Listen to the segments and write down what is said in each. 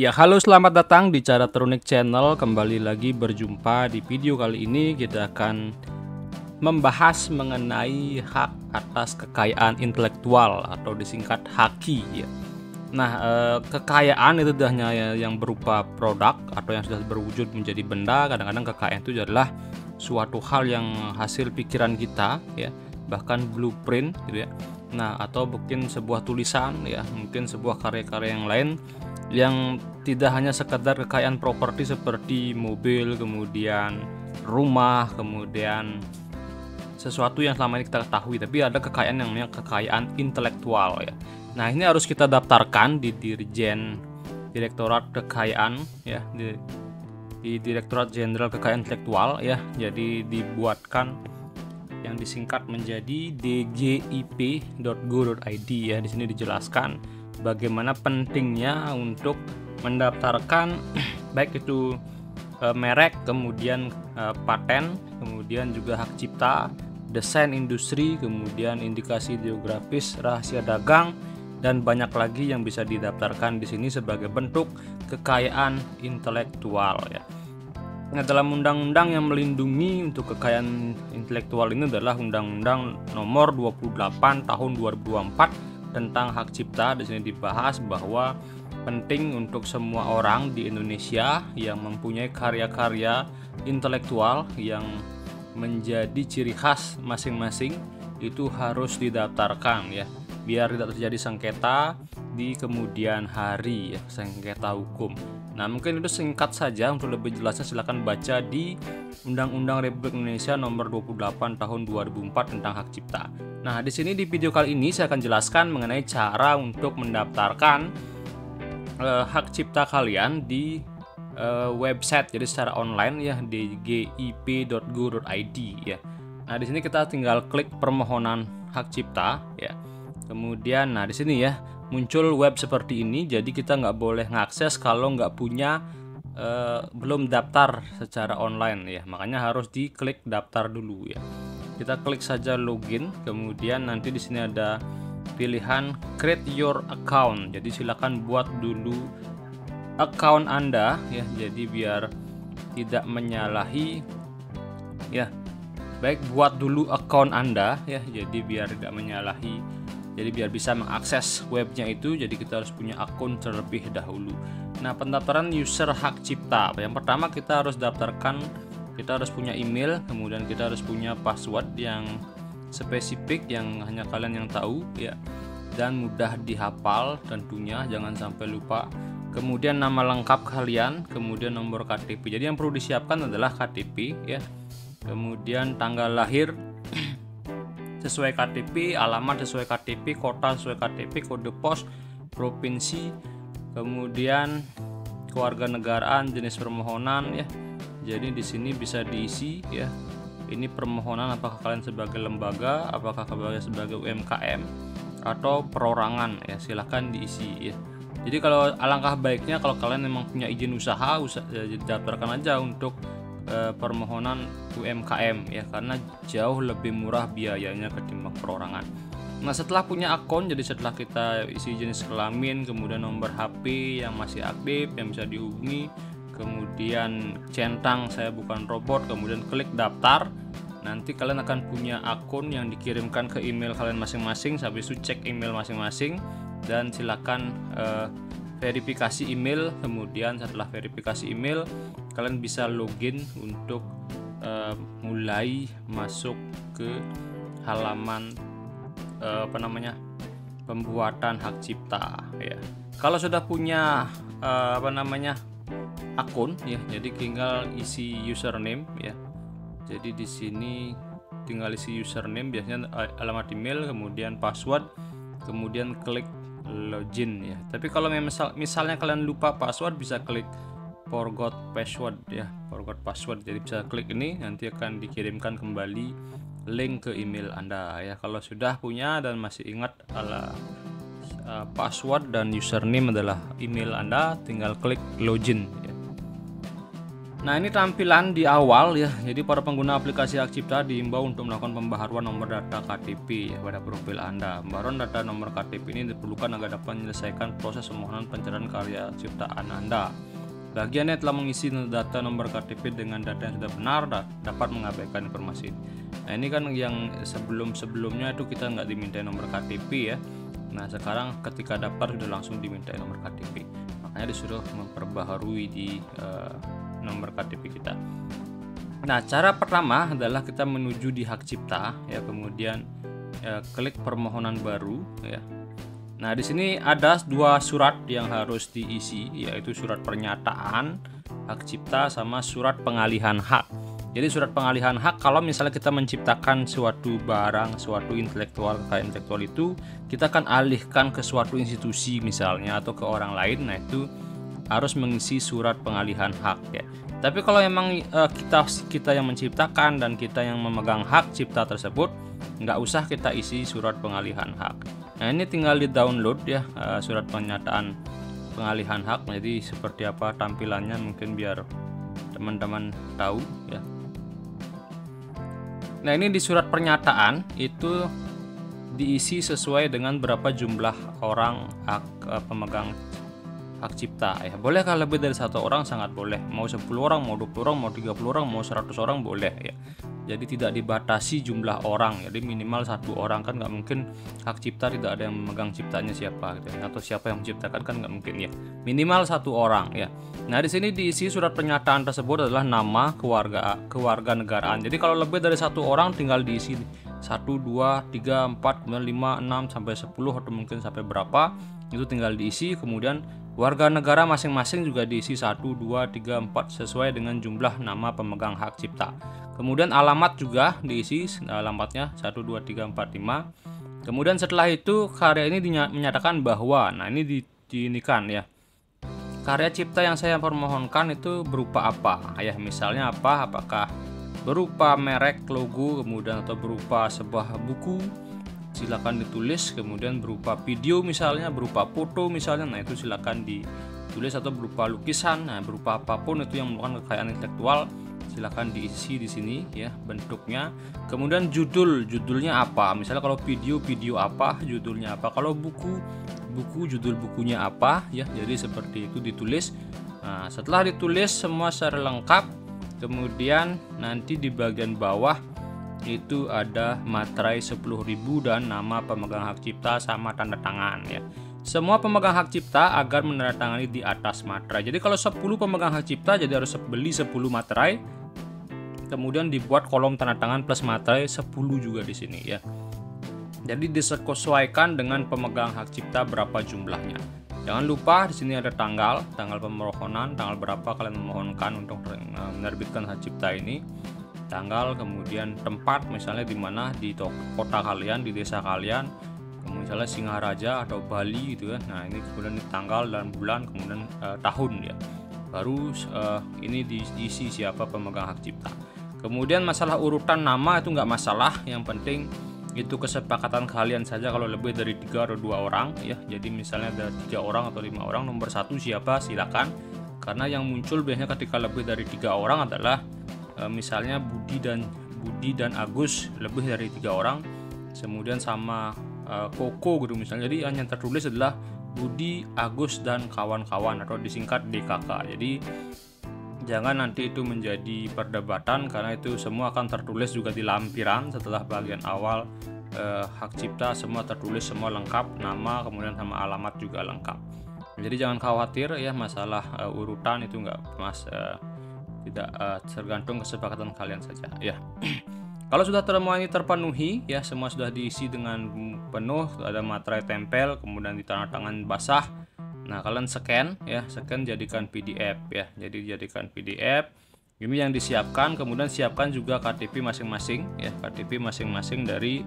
Ya, halo, selamat datang di Cara Terunik Channel. Kembali lagi berjumpa. Di video kali ini kita akan membahas mengenai hak atas kekayaan intelektual atau disingkat haki ya. Nah, kekayaan itu tidak hanya yang berupa produk atau yang sudah berwujud menjadi benda. Kadang-kadang kekayaan itu adalah suatu hal yang hasil pikiran kita ya, bahkan blueprint gitu ya. Nah, atau mungkin sebuah tulisan ya, mungkin sebuah karya-karya yang lain yang tidak hanya sekedar kekayaan properti seperti mobil, kemudian rumah, kemudian sesuatu yang selama ini kita ketahui, tapi ada kekayaan yang namanya kekayaan intelektual ya. Nah, ini harus kita daftarkan di Dirjen Direktorat Kekayaan ya, di Direktorat Jenderal Kekayaan Intelektual ya. Jadi dibuatkan yang disingkat menjadi dgip.go.id ya. Di sini dijelaskan bagaimana pentingnya untuk mendaftarkan baik itu merek, kemudian paten, kemudian juga hak cipta, desain industri, kemudian indikasi geografis, rahasia dagang, dan banyak lagi yang bisa didaftarkan di sini sebagai bentuk kekayaan intelektual ya. Nah, dalam undang-undang yang melindungi untuk kekayaan intelektual ini adalah Undang-Undang Nomor 28 Tahun 2024 tentang hak cipta. Di sini dibahas bahwa penting untuk semua orang di Indonesia yang mempunyai karya-karya intelektual yang menjadi ciri khas masing-masing itu harus didaftarkan ya, biar tidak terjadi sengketa di kemudian hari ya, sengketa hukum. Nah, mungkin itu singkat saja. Untuk lebih jelasnya silakan baca di Undang-Undang Republik Indonesia Nomor 28 Tahun 2004 tentang hak cipta. Nah, di sini di video kali ini saya akan jelaskan mengenai cara untuk mendaftarkan hak cipta kalian di website, jadi secara online ya, di gip.go.id ya. Nah, di sini kita tinggal klik permohonan hak cipta ya. Kemudian, nah di sini ya muncul web seperti ini. Jadi kita nggak boleh ngakses kalau nggak punya belum daftar secara online ya. Makanya harus diklik daftar dulu ya. Kita klik saja login, kemudian nanti di sini ada pilihan create your account. Jadi silakan buat dulu account Anda ya. Jadi biar tidak menyalahi ya. Baik, buat dulu account Anda ya. Jadi biar tidak menyalahi. Jadi biar bisa mengakses webnya itu, jadi kita harus punya akun terlebih dahulu. Nah, pendaftaran user hak cipta. Yang pertama kita harus daftarkan, kita harus punya email, kemudian kita harus punya password yang spesifik yang hanya kalian yang tahu ya, dan mudah dihafal tentunya, jangan sampai lupa. Kemudian nama lengkap kalian, kemudian nomor KTP. Jadi yang perlu disiapkan adalah KTP ya. Kemudian tanggal lahir sesuai KTP, alamat sesuai KTP, kota sesuai KTP, kode pos, provinsi, kemudian kewarganegaraan, jenis permohonan ya. Jadi di sini bisa diisi ya. Ini permohonan apakah kalian sebagai lembaga, apakah kalian sebagai UMKM atau perorangan ya, silahkan diisi ya. Jadi kalau alangkah baiknya kalau kalian memang punya izin usaha daftarkan aja untuk permohonan UMKM ya, karena jauh lebih murah biayanya ketimbang perorangan. Nah, setelah punya akun, jadi setelah kita isi jenis kelamin, kemudian nomor HP yang masih aktif yang bisa dihubungi, kemudian centang saya bukan robot, kemudian klik daftar. Nanti kalian akan punya akun yang dikirimkan ke email kalian masing-masing. Habis itu cek email masing-masing dan silakan verifikasi email. Kemudian setelah verifikasi email kalian bisa login untuk mulai masuk ke halaman pembuatan hak cipta ya. Kalau sudah punya akun ya, jadi tinggal isi username ya. Jadi di sini tinggal isi username, biasanya alamat email, kemudian password, kemudian klik login ya. Tapi kalau misalnya kalian lupa password, bisa klik forgot password ya, forgot password. Jadi bisa klik ini, nanti akan dikirimkan kembali link ke email Anda ya. Kalau sudah punya dan masih ingat password dan username adalah email Anda, tinggal klik login ya. Nah, ini tampilan di awal ya. Jadi para pengguna aplikasi Hak Cipta diimbau untuk melakukan pembaharuan nomor data KTP ya, pada profil Anda. Pembaharuan data nomor KTP ini diperlukan agar dapat menyelesaikan proses permohonan pencarian karya ciptaan Anda. Bagi Anda yang telah mengisi data nomor KTP dengan data yang sudah benar, dapat mengabaikan informasi ini. Nah, ini kan yang sebelumnya itu kita nggak dimintai nomor KTP ya. Nah, sekarang ketika daftar sudah langsung dimintai nomor KTP. Makanya disuruh memperbaharui di nomor KTP kita. Nah, cara pertama adalah kita menuju di Hak Cipta ya, kemudian klik permohonan baru ya. Nah, di sini ada dua surat yang harus diisi, yaitu surat pernyataan hak cipta sama surat pengalihan hak. Jadi surat pengalihan hak, kalau misalnya kita menciptakan suatu barang, suatu kekayaan intelektual itu, kita akan alihkan ke suatu institusi misalnya atau ke orang lain. Nah, itu harus mengisi surat pengalihan hak ya. Tapi kalau memang kita yang menciptakan dan kita yang memegang hak cipta tersebut, nggak usah kita isi surat pengalihan hak. Nah, ini tinggal di download ya, surat pernyataan pengalihan hak. Jadi seperti apa tampilannya mungkin biar teman-teman tahu ya. Nah, ini di surat pernyataan itu diisi sesuai dengan berapa jumlah orang pemegang hak cipta ya. Boleh kalau lebih dari satu orang sangat boleh, mau 10 orang, mau 20 orang, mau 30 orang, mau 100 orang boleh ya. Jadi tidak dibatasi jumlah orang, jadi minimal satu orang. Kan nggak mungkin hak cipta tidak ada yang memegang ciptanya siapa gitu, atau siapa yang menciptakan, kan nggak mungkin ya. Minimal satu orang ya. Nah, di sini diisi surat pernyataan tersebut adalah nama, kewarganegaraan. Jadi kalau lebih dari satu orang tinggal diisi 1, 2, 3, 4, kemudian 5, 6 sampai 10 atau mungkin sampai berapa itu tinggal diisi. Kemudian warga negara masing-masing juga diisi 1, 2, 3, 4 sesuai dengan jumlah nama pemegang hak cipta. Kemudian alamat juga diisi, alamatnya 1, 2, 3, 4, 5. Kemudian setelah itu karya ini menyatakan bahwa, nah ini diinikan ya, karya cipta yang saya permohonkan itu berupa apa ya, misalnya apa, apakah berupa merek, logo, kemudian atau berupa sebuah buku, silakan ditulis. Kemudian berupa video misalnya, berupa foto misalnya, nah itu silakan ditulis, atau berupa lukisan, nah berupa apapun itu yang merupakan kekayaan intelektual silakan diisi di sini ya bentuknya. Kemudian judulnya apa, misalnya kalau video apa, judulnya apa, kalau buku judul bukunya apa ya. Jadi seperti itu ditulis. Nah, setelah ditulis semua secara lengkap, kemudian nanti di bagian bawah itu ada materai 10.000 dan nama pemegang hak cipta sama tanda tangan ya. Semua pemegang hak cipta agar menandatangani di atas materai. Jadi kalau 10 pemegang hak cipta jadi harus beli 10 materai. Kemudian dibuat kolom tanda tangan plus materai 10 juga di sini ya. Jadi disesuaikan dengan pemegang hak cipta berapa jumlahnya. Jangan lupa di sini ada tanggal pemohonan, tanggal berapa kalian memohonkan untuk menerbitkan hak cipta ini. Tanggal, kemudian tempat, misalnya di mana, di kota kalian, di desa kalian, misalnya Singaraja atau Bali gitu kan. Nah, ini kemudian di tanggal dan bulan, kemudian tahun ya. Baru ini diisi siapa pemegang hak cipta. Kemudian masalah urutan nama itu nggak masalah, yang penting itu kesepakatan kalian saja. Kalau lebih dari 3 atau 2 orang ya, jadi misalnya ada 3 orang atau 5 orang, nomor 1 siapa silakan. Karena yang muncul biasanya ketika lebih dari 3 orang adalah misalnya Budi dan Agus, lebih dari 3 orang, kemudian sama Koko gitu misalnya. Jadi yang tertulis adalah Budi, Agus, dan kawan-kawan atau disingkat DKK. Jadi jangan nanti itu menjadi perdebatan, karena itu semua akan tertulis juga di lampiran setelah bagian awal hak cipta. Semua tertulis, semua lengkap, nama kemudian sama alamat juga lengkap. Jadi jangan khawatir ya masalah urutan itu tidak tergantung kesepakatan kalian saja ya. Kalau sudah semua ini terpenuhi ya, semua sudah diisi dengan penuh, ada materai tempel, kemudian ditandatangan basah. Nah, kalian scan ya, jadikan PDF ya. Jadi jadikan PDF. Ini yang disiapkan, kemudian siapkan juga KTP masing-masing ya, KTP masing-masing dari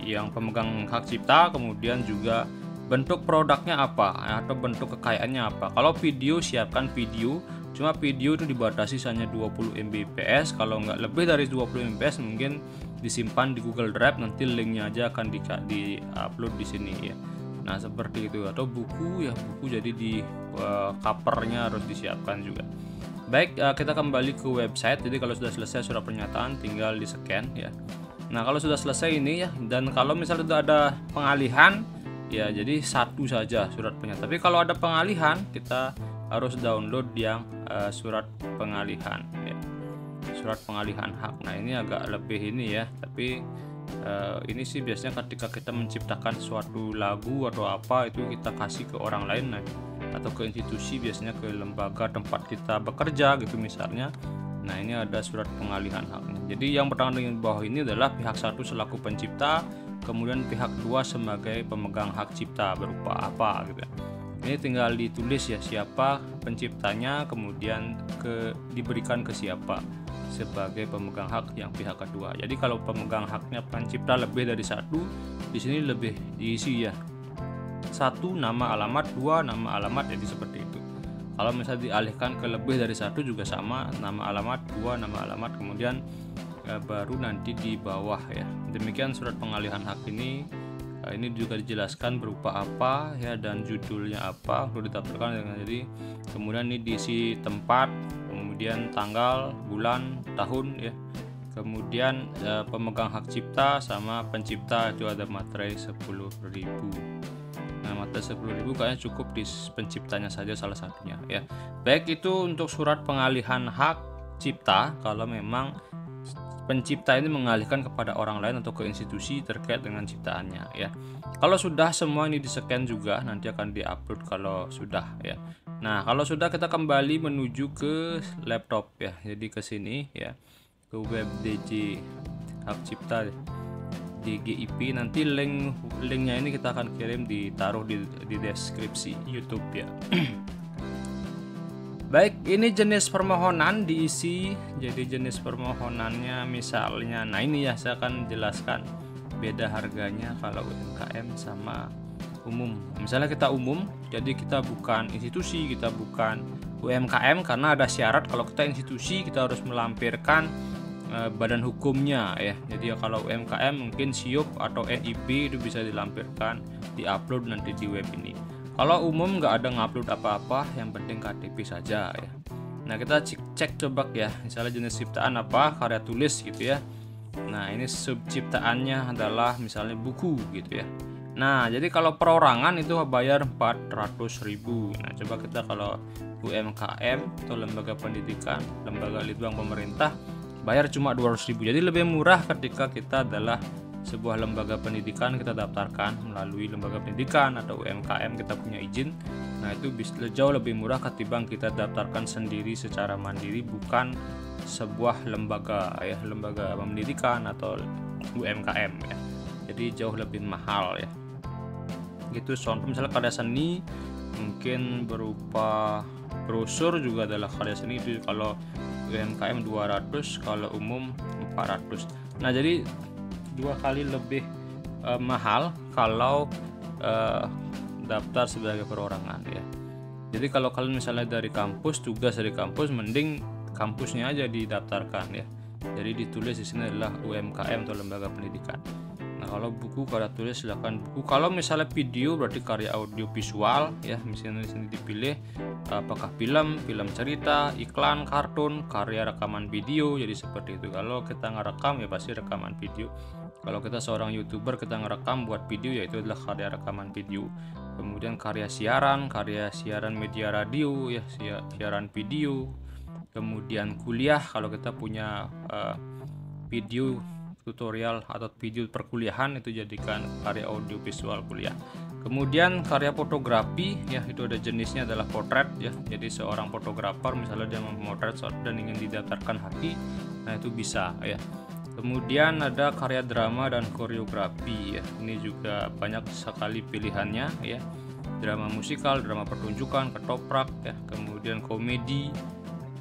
yang pemegang hak cipta, kemudian juga bentuk produknya apa atau bentuk kekayaannya apa. Kalau video, siapkan video. Cuma video itu dibatasi hanya 20 Mbps. Kalau nggak lebih dari 20 Mbps mungkin disimpan di Google Drive, nanti linknya aja akan di-upload di sini ya. Nah seperti itu, atau buku ya, buku jadi di covernya harus disiapkan juga. Baik, kita kembali ke website. Jadi kalau sudah selesai surat pernyataan tinggal di scan ya. Nah kalau sudah selesai ini ya, dan kalau misalnya sudah ada pengalihan ya, jadi satu saja surat pernyataan. Tapi kalau ada pengalihan kita harus download yang surat pengalihan ya, surat pengalihan hak. Nah ini agak lebih ini ya, tapi ini sih biasanya ketika kita menciptakan suatu lagu atau apa itu kita kasih ke orang lain, nah, atau ke institusi, biasanya ke lembaga tempat kita bekerja gitu misalnya. Nah ini ada surat pengalihan haknya. Jadi yang pertama di bawah ini adalah pihak 1 selaku pencipta, kemudian pihak 2 sebagai pemegang hak cipta berupa apa gitu. Ini tinggal ditulis ya siapa penciptanya, kemudian diberikan ke siapa sebagai pemegang hak yang pihak kedua. Jadi kalau pemegang haknya pencipta lebih dari 1, di sini lebih diisi ya, 1 nama alamat, 2 nama alamat, jadi seperti itu. Kalau misalnya dialihkan ke lebih dari 1 juga sama, nama alamat, 2 nama alamat, kemudian baru nanti di bawah ya. Demikian surat pengalihan hak ini. Ini juga dijelaskan berupa apa ya, dan judulnya apa perlu didaftarkan dengan, jadi kemudian ini diisi tempat, kemudian tanggal, bulan, tahun ya, kemudian pemegang hak cipta sama pencipta itu ada materai 10.000. Nah materai 10.000 kayaknya cukup di penciptanya saja salah satunya ya. Baik, itu untuk surat pengalihan hak cipta kalau memang pencipta ini mengalihkan kepada orang lain atau ke institusi terkait dengan ciptaannya ya. Kalau sudah semua ini di-scan juga nanti akan di-upload kalau sudah ya. Nah, kalau sudah kita kembali menuju ke laptop ya. Jadi ke sini ya, ke web DG hak cipta DGIP. Nanti linknya ini kita akan kirim, ditaruh di deskripsi YouTube ya. Baik, ini jenis permohonan diisi. Jadi jenis permohonannya misalnya, nah ini ya saya akan jelaskan beda harganya kalau UMKM sama umum. Misalnya kita umum, jadi kita bukan institusi, kita bukan UMKM, karena ada syarat kalau kita institusi kita harus melampirkan badan hukumnya ya. Jadi kalau UMKM mungkin SIUP atau NIB itu bisa dilampirkan, diupload nanti di web ini. Kalau umum nggak ada ngupload apa-apa, yang penting KTP saja ya. Nah kita cek coba ya, misalnya jenis ciptaan apa, karya tulis gitu ya. Nah ini subciptaannya adalah misalnya buku gitu ya. Nah jadi kalau perorangan itu bayar 400.000. Nah coba kita kalau UMKM atau lembaga pendidikan, lembaga litbang pemerintah, bayar cuma 200.000. Jadi lebih murah ketika kita adalah sebuah lembaga pendidikan, kita daftarkan melalui lembaga pendidikan atau UMKM, kita punya izin. Nah itu bisa jauh lebih murah ketimbang kita daftarkan sendiri secara mandiri, bukan sebuah lembaga ya, lembaga pendidikan atau UMKM ya. Jadi jauh lebih mahal ya. Gitu contoh misalnya karya seni mungkin berupa brosur juga adalah karya seni, itu kalau UMKM 200, kalau umum 400. Nah jadi 2 kali lebih mahal kalau daftar sebagai perorangan ya. Jadi kalau kalian misalnya dari kampus, tugas dari kampus, mending kampusnya aja didaftarkan ya. Jadi ditulis di sini adalah UMKM atau lembaga pendidikan. Nah kalau buku, karya tulis silakan buku. Kalau misalnya video berarti karya audio visual ya, misalnya di sini dipilih apakah film cerita, iklan, kartun, karya rekaman video, jadi seperti itu. Kalau kita ngerekam ya pasti rekaman video. Kalau kita seorang YouTuber, kita ngerekam buat video, yaitu adalah karya rekaman video. Kemudian karya siaran media radio ya, siaran video. Kemudian kuliah, kalau kita punya video tutorial atau video perkuliahan, itu jadikan karya audio visual kuliah. Kemudian karya fotografi ya, itu ada jenisnya adalah potret ya. Jadi seorang fotografer misalnya dia memotret dan ingin didaftarkan haki, nah itu bisa ya. Kemudian ada karya drama dan koreografi ya. Ini juga banyak sekali pilihannya ya. Drama musikal, drama pertunjukan, ketoprak ya. Kemudian komedi,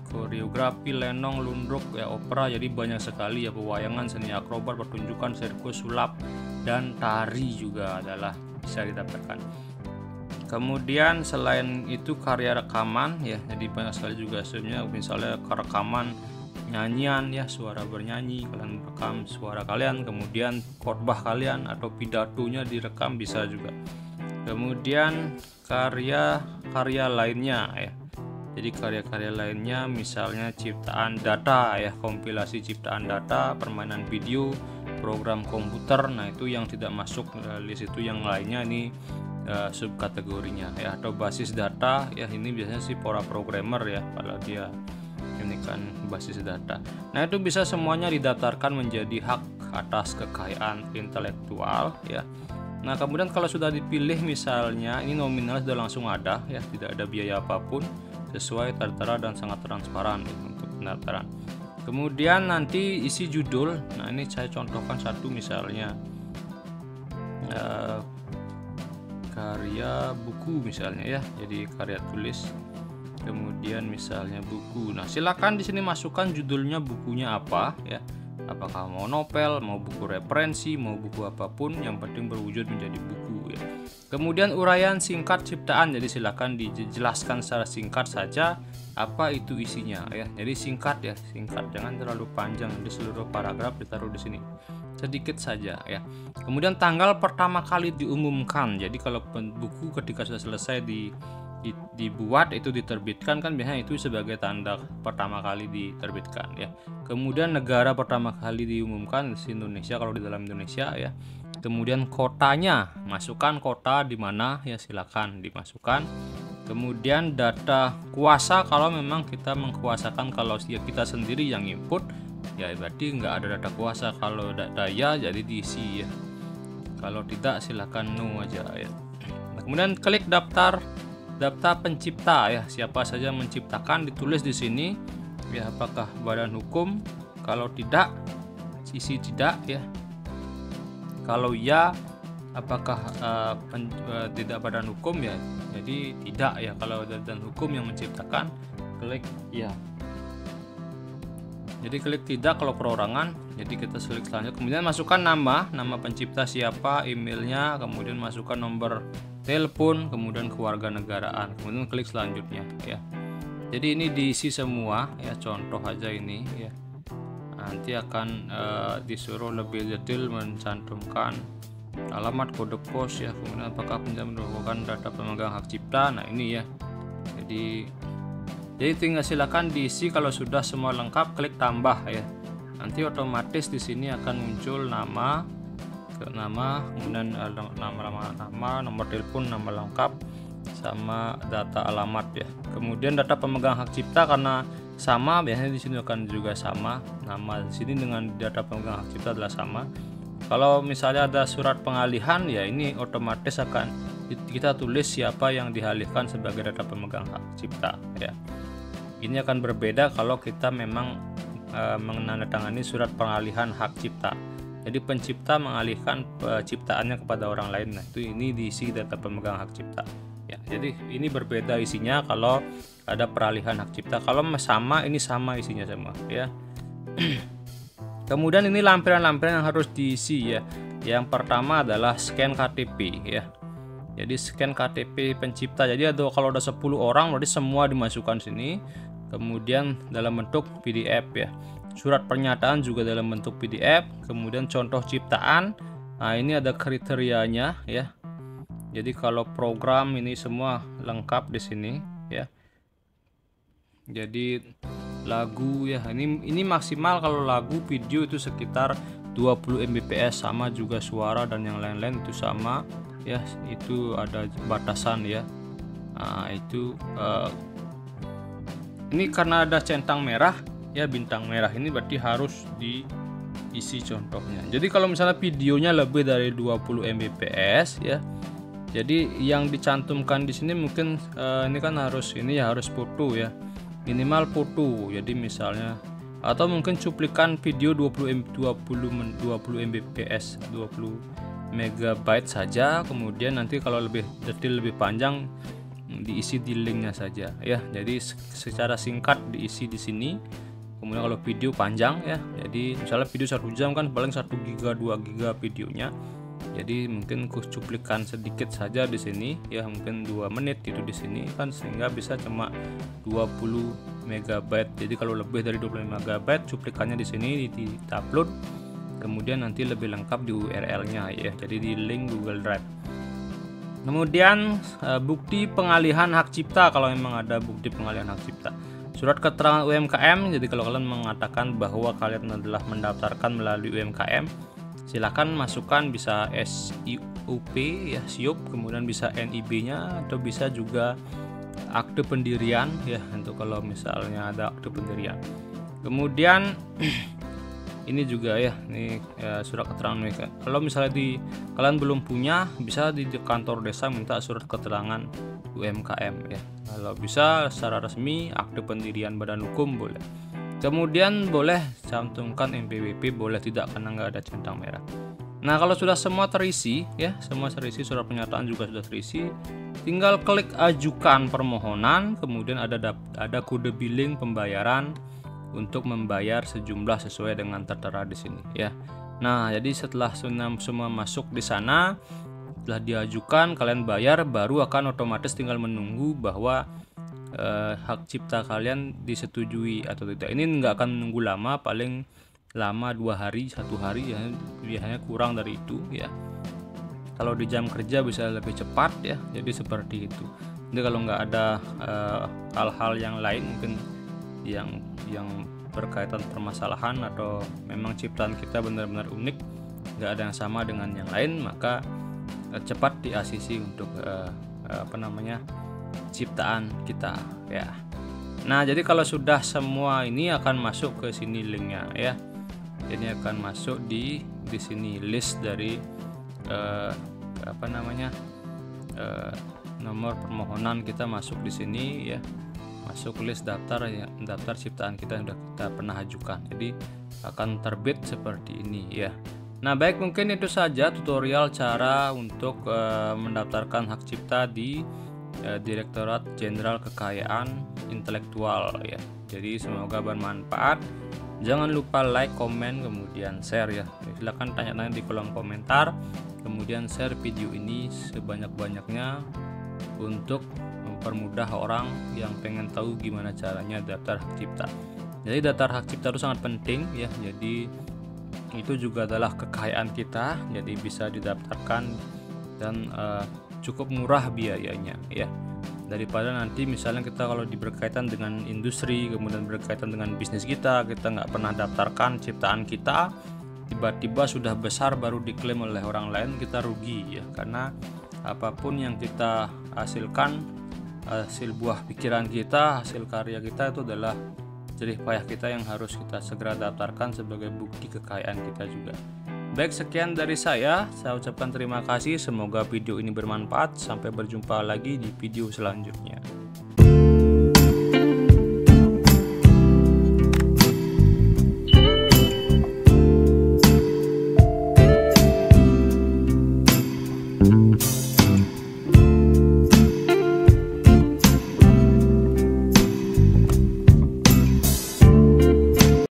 koreografi, lenong, lundruk ya, opera. Jadi banyak sekali ya, pewayangan, seni akrobat, pertunjukan, sirkus, sulap, dan tari juga adalah bisa didapatkan. Kemudian selain itu karya rekaman ya. Jadi banyak sekali juga sebenarnya, misalnya rekaman nyanyian ya, suara bernyanyi, kalian rekam suara kalian, kemudian khotbah kalian atau pidatonya direkam bisa juga. Kemudian karya-karya lainnya ya. Jadi karya-karya lainnya misalnya ciptaan data ya, kompilasi ciptaan data, permainan video, program komputer. Nah, itu yang tidak masuk list itu, yang lainnya ini subkategorinya ya. Atau basis data ya, ini biasanya sih para programmer ya kalau dia ini kan basis data. Nah, itu bisa semuanya didaftarkan menjadi hak atas kekayaan intelektual ya. Nah, kemudian kalau sudah dipilih misalnya ini nominal sudah langsung ada ya, tidak ada biaya apapun, sesuai tertera dan sangat transparan ya, untuk pendaftaran. Kemudian nanti isi judul. Nah, ini saya contohkan satu misalnya karya buku misalnya ya, jadi karya tulis. Kemudian misalnya buku. Nah, silakan di sini masukkan judulnya, bukunya apa ya. Apakah mau novel, mau buku referensi, mau buku apapun, yang penting berwujud menjadi buku ya. Kemudian uraian singkat ciptaan, jadi silakan dijelaskan secara singkat saja apa itu isinya ya. Jadi singkat ya, singkat, jangan terlalu panjang, di seluruh paragraf ditaruh di sini. Sedikit saja ya. Kemudian tanggal pertama kali diumumkan. Jadi kalau buku ketika sudah selesai dibuat itu diterbitkan kan biasanya itu sebagai tanda pertama kali diterbitkan ya. Kemudian negara pertama kali diumumkan di Indonesia kalau di dalam Indonesia ya. Kemudian kotanya, masukkan kota di mana ya, silakan dimasukkan. Kemudian data kuasa, kalau memang kita mengkuasakan, kalau kita sendiri yang input ya berarti nggak ada data kuasa. Kalau daya jadi diisi ya. Kalau tidak silakan no aja ya. Nah, kemudian klik daftar pencipta ya, siapa saja menciptakan, ditulis di sini ya, apakah badan hukum, kalau tidak isi tidak ya, kalau ya apakah tidak badan hukum ya, jadi tidak ya. Kalau badan hukum yang menciptakan klik ya, jadi klik tidak kalau perorangan, jadi kita klik selanjutnya. Kemudian masukkan nama pencipta siapa, emailnya, kemudian masukkan nomor telepon, kemudian kewarganegaraan, kemudian klik selanjutnya ya. Jadi ini diisi semua ya, contoh aja ini ya. Nanti akan disuruh lebih detail mencantumkan alamat, kode pos ya, kemudian apakah penjam merupakan data pemegang hak cipta. Nah, ini ya. Jadi tinggal silakan diisi. Kalau sudah semua lengkap klik tambah ya. Nanti otomatis di sini akan muncul nama, kemudian nama, nomor telepon, nama lengkap, sama data alamat ya. Kemudian data pemegang hak cipta karena sama, biasanya di sini akan juga sama, nama di sini dengan data pemegang hak cipta adalah sama. Kalau misalnya ada surat pengalihan ya, ini otomatis akan kita tulis siapa yang dialihkan sebagai data pemegang hak cipta ya. Ini akan berbeda kalau kita memang menandatangani surat pengalihan hak cipta. Jadi pencipta mengalihkan ciptaannya kepada orang lain. Nah, itu ini diisi data pemegang hak cipta. Ya, jadi ini berbeda isinya kalau ada peralihan hak cipta. Kalau sama, ini sama isinya semua ya. Kemudian ini lampiran-lampiran yang harus diisi ya. Yang pertama adalah scan KTP ya. Jadi scan KTP pencipta. Jadi kalau ada 10 orang berarti semua dimasukkan sini. Kemudian dalam bentuk PDF ya. Surat pernyataan juga dalam bentuk PDF, kemudian contoh ciptaan. Nah, ini ada kriterianya ya. Jadi kalau program ini semua lengkap di sini ya. Jadi lagu ya, ini maksimal kalau lagu, video itu sekitar 20 Mbps, sama juga suara dan yang lain-lain itu sama ya. Itu ada batasan ya. Nah, itu ini karena ada centang merah ya, bintang merah ini berarti harus diisi contohnya. Jadi kalau misalnya videonya lebih dari 20 Mbps ya, jadi yang dicantumkan di sini mungkin ini kan harus foto ya, minimal foto. Jadi misalnya, atau mungkin cuplikan video 20 Mbps, 20 megabyte saja. Kemudian nanti kalau lebih detail, lebih panjang, diisi di linknya saja ya. Jadi secara singkat diisi di sini. Kemudian kalau video panjang ya, jadi misalnya video 1 jam kan paling 1 giga 2 giga videonya, jadi mungkin cuplikan sedikit saja di sini ya, mungkin 2 menit itu di sini kan, sehingga bisa cuma 20 megabyte. Jadi kalau lebih dari 20 megabyte cuplikannya di sini di-upload, kemudian nanti lebih lengkap di URL-nya ya, jadi di link Google Drive. Kemudian bukti pengalihan hak cipta, kalau memang ada bukti pengalihan hak cipta. Surat keterangan UMKM, jadi kalau kalian mengatakan bahwa kalian adalah mendaftarkan melalui UMKM, silakan masukkan bisa SIUP ya, SIUP, kemudian bisa NIB-nya, atau bisa juga akte pendirian ya, untuk kalau misalnya ada akte pendirian. Kemudian ini juga ya, ini surat keterangan mereka. Kalau misalnya kalian belum punya, bisa di kantor desa minta surat keterangan UMKM ya. Kalau bisa secara resmi, akte pendirian badan hukum boleh. Kemudian boleh cantumkan NPWP, boleh tidak karena nggak ada centang merah. Nah, kalau sudah semua terisi ya, semua terisi, surat pernyataan juga sudah terisi, tinggal klik ajukan permohonan, kemudian ada kode billing pembayaran untuk membayar sejumlah sesuai dengan tertera di sini ya. Nah, jadi setelah semua masuk di sana, setelah diajukan, kalian bayar, baru akan otomatis tinggal menunggu bahwa hak cipta kalian disetujui atau tidak. Ini nggak akan menunggu lama, paling lama 2 hari, 1 hari ya, biasanya kurang dari itu ya. Kalau di jam kerja bisa lebih cepat ya, jadi seperti itu. Jadi kalau nggak ada hal-hal yang lain mungkin yang berkaitan permasalahan, atau memang ciptaan kita benar-benar unik, nggak ada yang sama dengan yang lain, maka cepat di ACC untuk ciptaan kita ya. Nah, jadi kalau sudah semua ini akan masuk ke sini linknya ya. Ini akan masuk di sini list dari nomor permohonan kita masuk di sini ya. Masuk list daftar ciptaan kita yang sudah kita pernah ajukan. Jadi akan terbit seperti ini ya. Nah, baik, mungkin itu saja tutorial cara untuk mendaftarkan hak cipta di Direktorat Jenderal Kekayaan Intelektual ya. Jadi semoga bermanfaat. Jangan lupa like, komen, kemudian share ya. Silahkan tanya-tanya di kolom komentar. Kemudian share video ini sebanyak-banyaknya untuk mempermudah orang yang pengen tahu gimana caranya daftar hak cipta. Jadi daftar hak cipta itu sangat penting ya. Jadi itu juga adalah kekayaan kita, jadi bisa didaftarkan dan cukup murah biayanya ya. Daripada nanti misalnya kita kalau berkaitan dengan industri, kemudian berkaitan dengan bisnis kita nggak pernah daftarkan ciptaan kita, tiba-tiba sudah besar baru diklaim oleh orang lain, kita rugi ya. Karena apapun yang kita hasilkan, hasil buah pikiran kita, hasil karya kita, itu adalah jerih payah kita yang harus kita segera daftarkan sebagai bukti kekayaan kita juga. Baik, sekian dari saya ucapkan terima kasih, semoga video ini bermanfaat. Sampai berjumpa lagi di video selanjutnya.